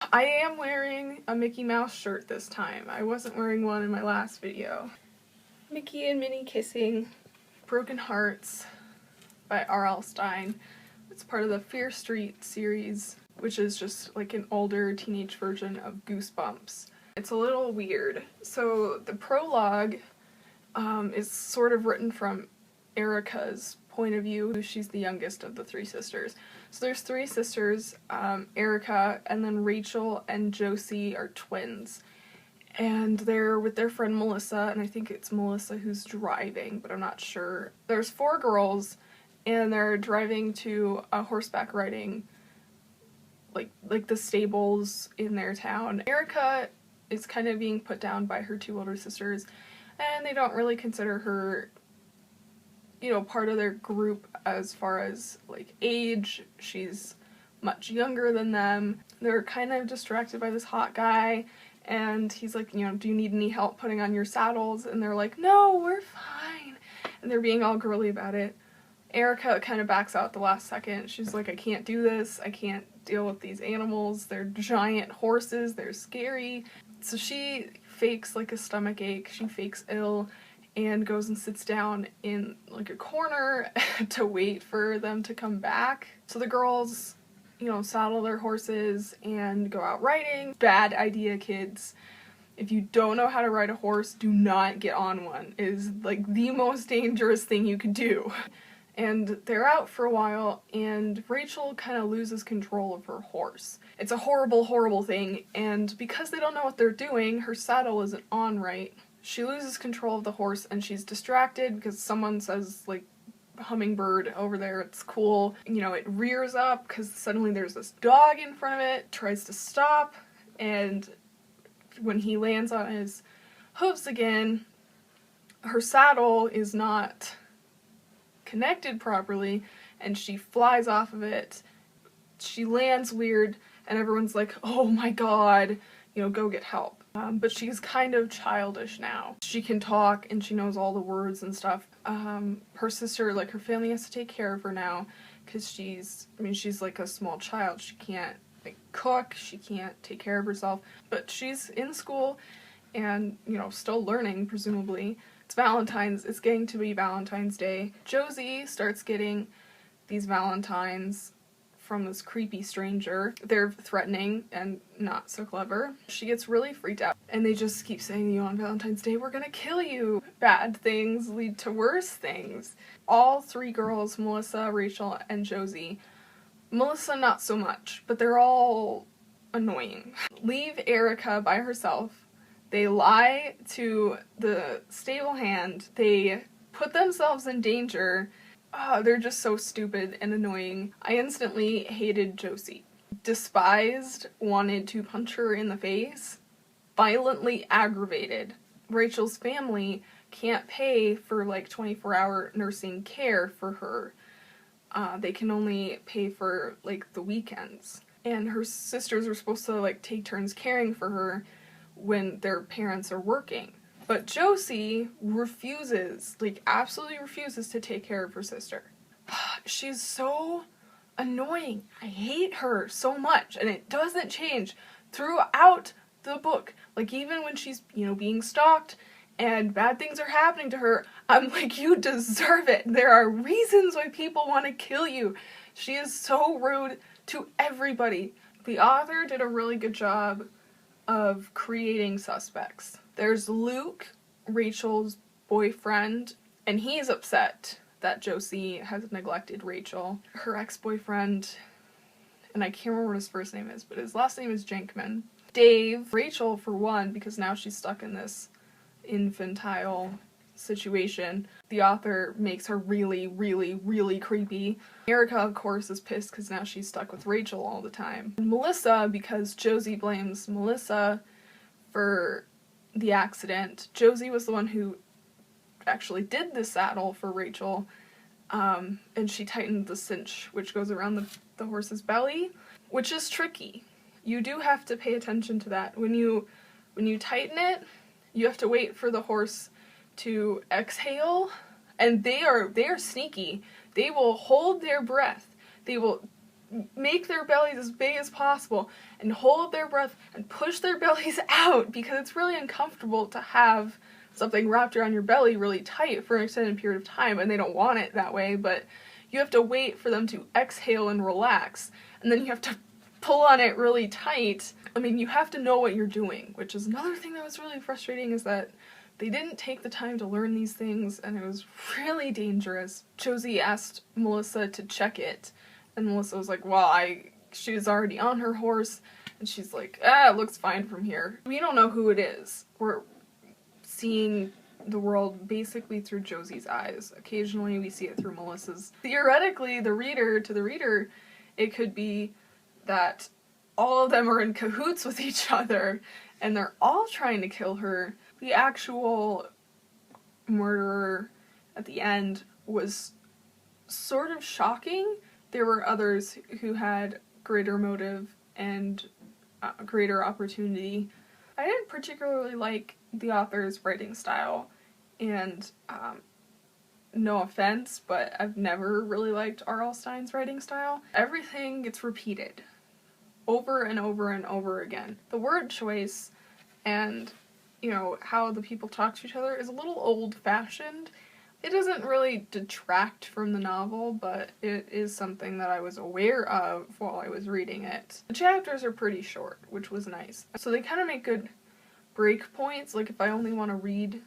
I am wearing a Mickey Mouse shirt this time. I wasn't wearing one in my last video. Mickey and Minnie Kissing. Broken Hearts by R.L. Stine. It's part of the Fear Street series, which is just like an older teenage version of Goosebumps. It's a little weird. So the prologue is sort of written from Erica's point of view. She's the youngest of the three sisters. So there's three sisters, Erica, and then Rachel and Josie are twins. And they're with their friend Melissa, and I think it's Melissa who's driving, but I'm not sure. There's four girls, and they're driving to a horseback riding, like the stables in their town. Erica is kind of being put down by her two older sisters, and they don't really consider her, you know, part of their group as far as, like, age. She's much younger than them. They're kind of distracted by this hot guy, and he's like, you know, do you need any help putting on your saddles? And they're like, no, we're fine. And they're being all girly about it. Erica kind of backs out at the last second. She's like, I can't do this. I can't deal with these animals. They're giant horses. They're scary. So she fakes like a stomach ache. She fakes ill and goes and sits down in like a corner to wait for them to come back. So the girls, you know, saddle their horses and go out riding. Bad idea, kids. If you don't know how to ride a horse, do not get on one. It is like the most dangerous thing you could do. And they're out for a while, and Rachel kind of loses control of her horse. It's a horrible, horrible thing, and because they don't know what they're doing, her saddle isn't on right. She loses control of the horse, and she's distracted because someone says, like, hummingbird over there, it's cool. You know, it rears up because suddenly there's this dog in front of it, tries to stop, and when he lands on his hooves again, her saddle is not connected properly, and she flies off of it. She lands weird, and everyone's like, oh my god, you know, go get help. But she's kind of childish now. She can talk, and she knows all the words and stuff. Her sister, like, her family has to take care of her now, because she's like a small child. She can't, like, cook, she can't take care of herself, but she's in school, and, you know, still learning, presumably. It's getting to be Valentine's Day. Josie starts getting these Valentines from this creepy stranger. They're threatening and not so clever. She gets really freaked out, and they just keep saying, you know, on Valentine's Day, we're gonna kill you. Bad things lead to worse things. All three girls, Melissa, Rachel, and Josie. Melissa, not so much, but they're all annoying. Leave Erica by herself. They lie to the stable hand. They put themselves in danger. Oh, they're just so stupid and annoying. I instantly hated Josie. Despised, wanted to punch her in the face. Violently aggravated. Rachel's family can't pay for like 24-hour nursing care for her. They can only pay for like the weekends. And her sisters are supposed to like take turns caring for her when their parents are working. But Josie refuses, like absolutely refuses to take care of her sister. She's so annoying. I hate her so much, and it doesn't change throughout the book. Like even when she's, you know, being stalked and bad things are happening to her, I'm like, you deserve it. There are reasons why people want to kill you. She is so rude to everybody. The author did a really good job of creating suspects. There's Luke, Rachel's boyfriend, and he's upset that Josie has neglected Rachel. Her ex-boyfriend, and I can't remember what his first name is, but his last name is Jankman. Dave, Rachel for one, because now she's stuck in this infantile situation. The author makes her really, really, really creepy. Erica, of course, is pissed because now she's stuck with Rachel all the time. And Melissa, because Josie blames Melissa for the accident. Josie was the one who actually did the saddle for Rachel, and she tightened the cinch, which goes around the horse's belly, which is tricky. You do have to pay attention to that. When you tighten it, you have to wait for the horse to exhale, and they are sneaky. They will hold their breath. They will make their bellies as big as possible and hold their breath and push their bellies out, because it's really uncomfortable to have something wrapped around your belly really tight for an extended period of time, and they don't want it that way, but you have to wait for them to exhale and relax, and then you have to pull on it really tight. I mean, you have to know what you're doing, which is another thing that was really frustrating, is that they didn't take the time to learn these things, and it was really dangerous. Josie asked Melissa to check it, and Melissa was like, well, she was already on her horse, and she's like, it looks fine from here. We don't know who it is. We're seeing the world basically through Josie's eyes. Occasionally we see it through Melissa's. Theoretically, to the reader, it could be that all of them are in cahoots with each other, and they're all trying to kill her. The actual murderer at the end was sort of shocking. There were others who had greater motive and greater opportunity. I didn't particularly like the author's writing style, and no offense, but I've never really liked R.L. Stine's writing style. Everything gets repeated over and over and over again. The word choice and, you know, how the people talk to each other is a little old-fashioned. It doesn't really detract from the novel, but it is something that I was aware of while I was reading it. The chapters are pretty short, which was nice. So they kind of make good break points. Like, if I only want to read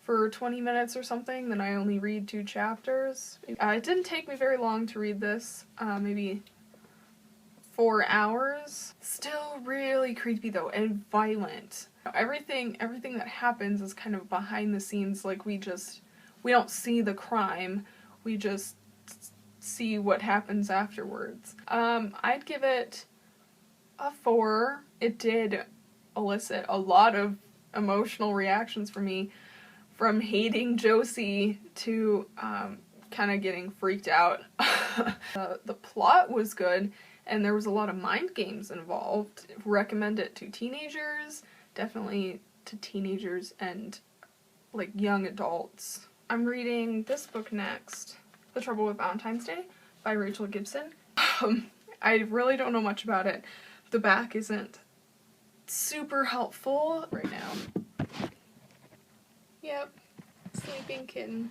for 20 minutes or something, then I only read 2 chapters. It didn't take me very long to read this, maybe 4 hours. Still really creepy though, and violent. Everything that happens is kind of behind the scenes. Like, we don't see the crime, we just see what happens afterwards. I'd give it a 4. It did elicit a lot of emotional reactions from me, from hating Josie to kind of getting freaked out. The plot was good, and there was a lot of mind games involved. Recommend it to teenagers, definitely to teenagers and like young adults. I'm reading this book next, The Trouble with Valentine's Day by Rachel Gibson. I really don't know much about it. The back isn't super helpful right now. Yep, sleeping kitten.